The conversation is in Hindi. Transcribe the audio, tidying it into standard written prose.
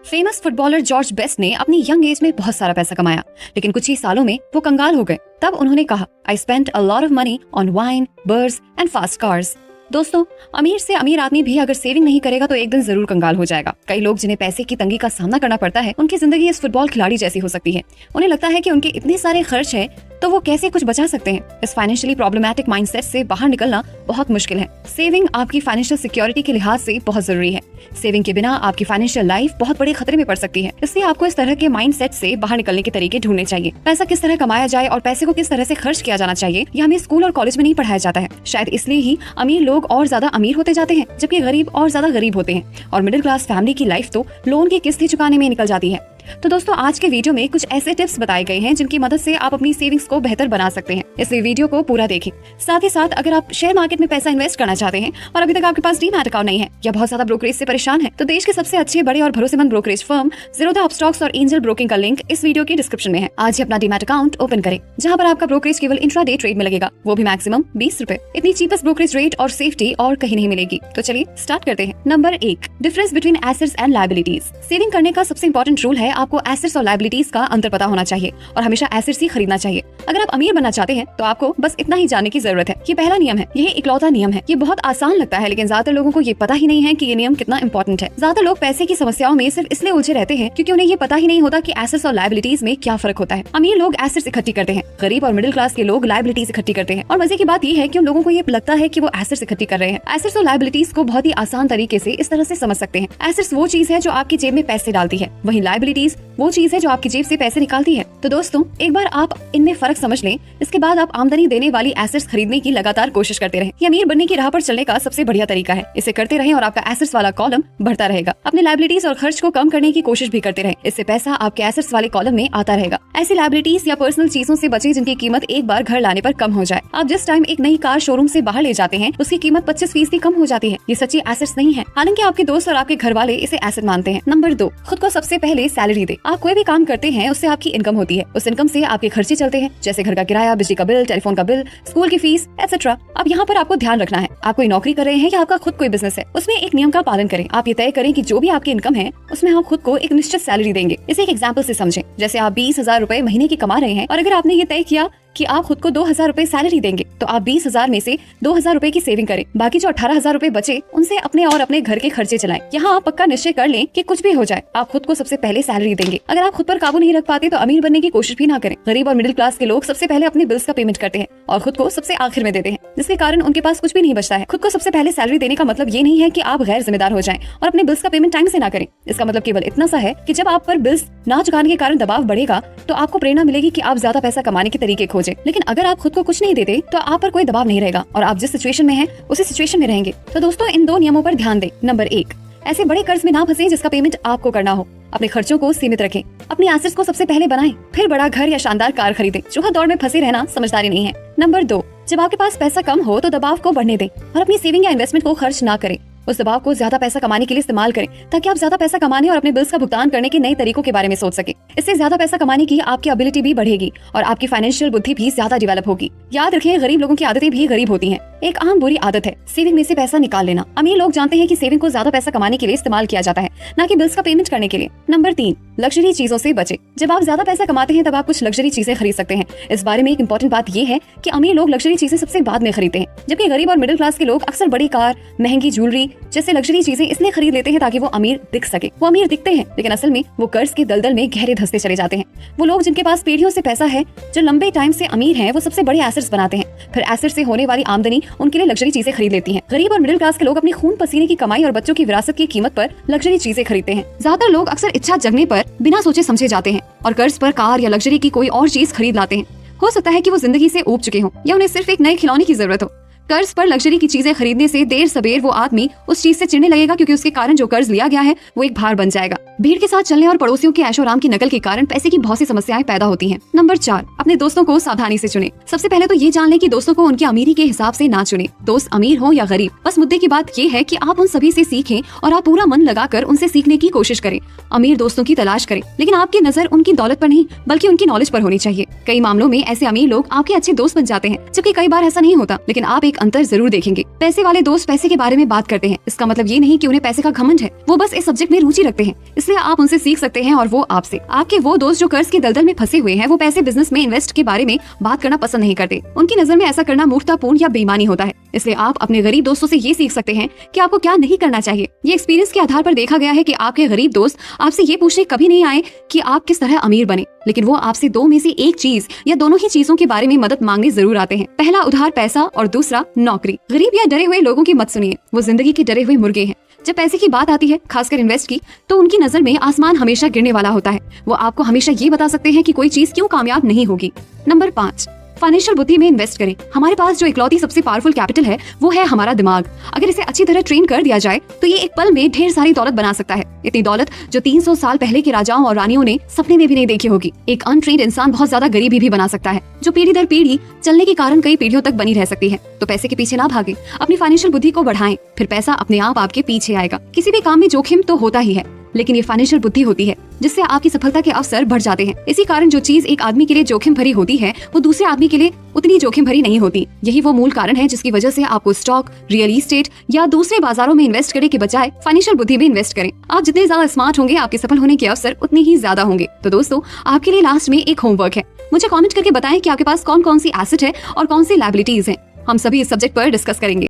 फेमस फुटबॉलर जॉर्ज बेस्ट ने अपनी यंग एज में बहुत सारा पैसा कमाया, लेकिन कुछ ही सालों में वो कंगाल हो गए। तब उन्होंने कहा, I spent a lot of money on wine, birds and fast cars. दोस्तों, अमीर से अमीर आदमी भी अगर सेविंग नहीं करेगा तो एक दिन जरूर कंगाल हो जाएगा। कई लोग जिन्हें पैसे की तंगी का सामना करना पड़ता है, उनकी जिंदगी इस फुटबॉल खिलाड़ी जैसी हो सकती है। उन्हें लगता है कि उनके इतने सारे खर्च हैं तो वो कैसे कुछ बचा सकते हैं। इस फाइनेंशियली प्रॉब्लमैटिक माइंडसेट से बाहर निकलना बहुत मुश्किल है। सेविंग आपकी फाइनेंशियल सिक्योरिटी के लिहाज से बहुत जरूरी है। सेविंग के बिना आपकी फाइनेंशियल लाइफ बहुत बड़े खतरे में पड़ सकती है। इसलिए आपको इस तरह के माइंडसेट से बाहर निकलने के तरीके ढूंढने चाहिए। पैसा किस तरह कमाया जाए और पैसे को किस तरह से खर्च किया जाना चाहिए, यह हमें स्कूल और कॉलेज में नहीं पढ़ाया जाता है। शायद इसलिए ही अमीर लोग और ज्यादा अमीर होते जाते हैं, जबकि गरीब और ज्यादा गरीब होते हैं। और मिडिल क्लास फैमिली की लाइफ तो लोन की किस्तें चुकाने में निकल जाती है। तो दोस्तों, आज के वीडियो में कुछ ऐसे टिप्स बताए गए हैं जिनकी मदद से आप अपनी सेविंग्स को बेहतर बना सकते हैं। इसलिए वीडियो को पूरा देखें। साथ ही साथ अगर आप शेयर मार्केट में पैसा इन्वेस्ट करना चाहते हैं और अभी तक आपके पास डीमैट अकाउंट नहीं है या बहुत ज्यादा ब्रोकरेज से परेशान है, तो देश के सबसे अच्छे, बड़े और भरोसेमंद ब्रोकरेज फर्म ज़ीरोधा अपस्टॉक्स और एंजल ब्रोकिंग का लिंक इस वीडियो की डिस्क्रिप्शन में है। आज ही अपना डीमैट अकाउंट ओपन करें, जहाँ पर आपका ब्रोकरेज केवल इंट्राडे ट्रेड में लगेगा, वो भी मैक्सिमम 20 रुपए। इतनी चीपेस्ट ब्रोकरेज रेट और सेफ्टी और कहीं नहीं मिलेगी। तो चलिए स्टार्ट करते हैं। Number 1, difference between assets and liabilities. Saving करने का सबसे इंपॉर्टेंट रूल है, आपको एसेट्स और लायबिलिटीज का अंतर पता होना चाहिए और हमेशा एसेट्स ही खरीदना चाहिए। अगर आप अमीर बनना चाहते हैं तो आपको बस इतना ही जानने की जरूरत है। ये पहला नियम है, यह इकलौता नियम है। ये बहुत आसान लगता है, लेकिन ज्यादातर लोगों को ये पता ही नहीं है कि ये नियम कितना इंपॉर्टेंट है। ज्यादातर लोग पैसे की समस्याओं में सिर्फ इसलिए उलझे रहते हैं क्योंकि उन्हें ये पता ही नहीं होता कि एसेट्स और लायबिलिटीज में क्या फर्क होता है। अमीर लोग एसेट्स इकट्ठी करते हैं, गरीब और मिडिल क्लास के लोग लायबिलिटीज इकट्ठी करते हैं। और मजे की बात ये है कि उन लोगों को ये लगता है कि वो एसेट्स इकट्ठी कर रहे हैं। एसेट्स और लायबिलिटीज को बहुत ही आसान तरीके से इस तरह से समझ सकते हैं। एसेट्स वो चीज है जो आपकी जेब में पैसे डालती है, वहीं लायबिलिटीज वो चीज है जो आपकी जेब से पैसे निकालती है। तो दोस्तों, एक बार आप इनमें फर्क समझ लें, इसके बाद आप आमदनी देने वाली एसेट्स खरीदने की लगातार कोशिश करते रहें। ये अमीर बनने की राह पर चलने का सबसे बढ़िया तरीका है। इसे करते रहें और आपका एसेट्स वाला कॉलम बढ़ता रहेगा। अपने लायबिलिटीज और खर्च को कम करने की कोशिश भी करते रहें, इससे पैसा आपके एसेट्स वाले कॉलम में आता रहेगा। ऐसी लायबिलिटीज या पर्सनल चीजों से बचे जिनकी कीमत एक बार घर लाने पर कम हो जाए। आप जिस टाइम एक नई कार शोरूम से बाहर ले जाते हैं, उसकी कीमत 25% कम हो जाती है। ये सच्ची एसेट्स नहीं है, हालांकि आपके दोस्त और आपके घर वाले इसे एसेट मानते हैं। नंबर 2, खुद को सबसे पहले सैलरी दे। आप कोई भी काम करते हैं, उससे आपकी इनकम होती है। उस इनकम से आपके खर्चे चलते हैं, जैसे घर का किराया, बिजली का बिल, टेलीफोन का बिल, स्कूल की फीस एटसेट्रा। अब यहाँ पर आपको ध्यान रखना है, आप कोई नौकरी कर रहे हैं या आपका खुद कोई बिजनेस है, उसमें एक नियम का पालन करें। आप ये तय करें कि जो भी आपकी इनकम है उसमें आप खुद को एक निश्चित सैलरी देंगे। इसे एक एग्जाम्पल से समझें। जैसे आप 20,000 रुपए महीने की कमा रहे हैं और अगर आपने ये तय किया कि आप खुद को 2,000 रुपए सैलरी देंगे, तो आप 20,000 में से 2,000 रुपए की सेविंग करें। बाकी जो 18,000 रुपए बचे, उनसे अपने और अपने घर के खर्चे चलाएं। यहाँ आप पक्का निश्चय कर लें कि कुछ भी हो जाए, आप खुद को सबसे पहले सैलरी देंगे। अगर आप खुद पर काबू नहीं रख पाते तो अमीर बनने की कोशिश भी ना करें। गरीब और मिडिल क्लास के लोग सबसे पहले अपने बिल्स का पेमेंट करते हैं और खुद को सबसे आखिर में देते हैं, जिसके कारण उनके पास कुछ भी नहीं बचता है। खुद को सबसे पहले सैलरी देने का मतलब ये नहीं है कि आप गैर जिम्मेदार हो जाएं और अपने बिल्स का पेमेंट टाइम से ना करें। इसका मतलब केवल इतना सा है कि जब आप पर बिल्स ना चुकाने के कारण दबाव बढ़ेगा, तो आपको प्रेरणा मिलेगी कि आप ज्यादा पैसा कमाने के तरीके खोजें। लेकिन अगर आप खुद को कुछ नहीं देते तो आप पर कोई दबाव नहीं रहेगा और आप जिस सिचुएशन में हैं उसी सिचुएशन में रहेंगे। तो दोस्तों, इन 2 नियमों पर ध्यान दें। नंबर 1, ऐसे बड़े कर्ज में ना फंसे जिसका पेमेंट आपको करना हो। अपने खर्चों को सीमित रखें, अपनी एसेट्स को सबसे पहले बनाएं, फिर बड़ा घर या शानदार कार खरीदें। चूहा दौड़ में फंसे रहना समझदारी नहीं है। नंबर 2, जब आपके पास पैसा कम हो तो दबाव को बढ़ने दें और अपनी सेविंग या इन्वेस्टमेंट को खर्च ना करें। उस दबाव को ज्यादा पैसा कमाने के लिए इस्तेमाल करें, ताकि आप ज्यादा पैसा कमाने और अपने बिल्स का भुगतान करने के नए तरीकों के बारे में सोच सके। इससे ज्यादा पैसा कमाने की आपकी एबिलिटी भी बढ़ेगी और आपकी फाइनेंशियल बुद्धि भी ज्यादा डेवलप होगी। याद रखिए, गरीब लोगों की आदतें भी गरीब होती हैं। एक आम बुरी आदत है सेविंग में से पैसा निकाल लेना। अमीर लोग जानते हैं कि सेविंग को ज्यादा पैसा कमाने के लिए इस्तेमाल किया जाता है, न कि बिल्स का पेमेंट करने के लिए। नंबर 3, लग्जरी चीजों से बचे। जब आप ज्यादा पैसा कमाते हैं तब आप कुछ लग्जरी चीजें खरीद सकते हैं। इस बारे में एक इंपॉर्टेंट बात ये है कि अमीर लोग लग्जरी चीजें सबसे बाद में खरीदते हैं, जबकि गरीब और मिडिल क्लास के लोग अक्सर बड़ी कार, महंगी ज्वेलरी जैसे लग्जरी चीजें इसलिए खरीद लेते हैं ताकि वो अमीर दिख सके। वो अमीर दिखते हैं, लेकिन असल में वो कर्ज के दलदल में गहरे धंसते चले जाते हैं। वो लोग जिनके पास पीढ़ियों से पैसा है, जो लंबे टाइम से अमीर हैं, वो सबसे बड़े एसेट्स बनाते हैं। फिर एसेट्स से होने वाली आमदनी उनके लिए लग्जरी चीजें खरीद लेती हैं। गरीब और मिडिल क्लास के लोग अपनी खून पसीने की कमाई और बच्चों की विरासत की कीमत पर लग्जरी चीजें खरीदते हैं। ज्यादातर लोग अक्सर इच्छा जगने पर बिना सोचे समझे जाते हैं और कर्ज पर कार या लग्जरी की कोई और चीज खरीद लाते हैं। हो सकता है कि वो जिंदगी से ऊब चुके हों या उन्हें सिर्फ एक नए खिलौने की जरूरत हो। कर्ज पर लग्जरी की चीजें खरीदने से देर सबेर वो आदमी उस चीज से चिढ़ने लगेगा, क्योंकि उसके कारण जो कर्ज लिया गया है वो एक भार बन जाएगा। भीड़ के साथ चलने और पड़ोसियों के ऐशोआराम की नकल के कारण पैसे की बहुत सी समस्याएं पैदा होती हैं। नंबर 4, अपने दोस्तों को सावधानी से चुनें। सबसे पहले तो ये जान लें कि दोस्तों को उनकी अमीरी के हिसाब से ना चुनें। दोस्त अमीर हो या गरीब, बस मुद्दे की बात ये है कि आप उन सभी से सीखें और आप पूरा मन लगाकर उनसे सीखने की कोशिश करें। अमीर दोस्तों की तलाश करें, लेकिन आपकी नजर उनकी दौलत पर नहीं बल्कि उनकी नॉलेज पर होनी चाहिए। कई मामलों में ऐसे अमीर लोग आपके अच्छे दोस्त बन जाते हैं, जबकि कई बार ऐसा नहीं होता। लेकिन आप एक एक अंतर जरूर देखेंगे। पैसे वाले दोस्त पैसे के बारे में बात करते हैं, इसका मतलब ये नहीं कि उन्हें पैसे का घमंड है, वो बस इस सब्जेक्ट में रुचि रखते हैं, इसलिए आप उनसे सीख सकते हैं और वो आपसे। आपके वो दोस्त जो कर्ज के दलदल में फंसे हुए हैं, वो पैसे बिजनेस में इन्वेस्ट के बारे में बात करना पसंद नहीं करते। उनकी नजर में ऐसा करना मूर्खतापूर्ण या बेईमानी होता है। इसलिए आप अपने गरीब दोस्तों से ये सीख सकते हैं कि आपको क्या नहीं करना चाहिए। ये एक्सपीरियंस के आधार पर देखा गया है कि आपके गरीब दोस्त आपसे ये पूछने कभी नहीं आए कि आप किस तरह अमीर बने, लेकिन वो आपसे दो में से एक चीज या दोनों ही चीजों के बारे में मदद मांगने जरूर आते हैं। पहला उधार पैसा और दूसरा नौकरी। गरीब या डरे हुए लोगों की मत सुनिए, वो जिंदगी के डरे हुए मुर्गे हैं। जब पैसे की बात आती है, खासकर इन्वेस्ट की, तो उनकी नजर में आसमान हमेशा गिरने वाला होता है। वो आपको हमेशा ये बता सकते हैं कि कोई चीज क्यों कामयाब नहीं होगी। नंबर 5, फाइनेंशियल बुद्धि में इन्वेस्ट करें। हमारे पास जो इकलौती सबसे पावरफुल कैपिटल है वो है हमारा दिमाग। अगर इसे अच्छी तरह ट्रेन कर दिया जाए तो ये एक पल में ढेर सारी दौलत बना सकता है। इतनी दौलत जो 300 साल पहले के राजाओं और रानियों ने सपने में भी नहीं देखी होगी। एक अनट्रेन्ड इंसान बहुत ज्यादा गरीबी भी बना सकता है, जो पीढ़ी दर पीढ़ी चलने के कारण कई पीढ़ियों तक बनी रह सकती है। तो पैसे के पीछे ना भागे, अपनी फाइनेंशियल बुद्धि को बढ़ाएं, फिर पैसा अपने आप आपके पीछे आएगा। किसी भी काम में जोखिम तो होता ही है, लेकिन ये फाइनेंशियल बुद्धि होती है जिससे आपकी सफलता के अवसर बढ़ जाते हैं। इसी कारण जो चीज एक आदमी के लिए जोखिम भरी होती है वो दूसरे आदमी के लिए उतनी जोखिम भरी नहीं होती। यही वो मूल कारण है जिसकी वजह से आपको स्टॉक, रियल एस्टेट या दूसरे बाजारों में इन्वेस्ट करने के बजाय फाइनेंशियल बुद्धि में इन्वेस्ट करें। आप जितने ज्यादा स्मार्ट होंगे, आपके सफल होने के अवसर उतने ही ज्यादा होंगे। तो दोस्तों, आपके लिए लास्ट में एक होमवर्क है। मुझे कमेंट करके बताएं कि आपके पास कौन कौन सी एसेट है और कौन सी लायबिलिटीज है। हम सभी इस सब्जेक्ट पर डिस्कस करेंगे।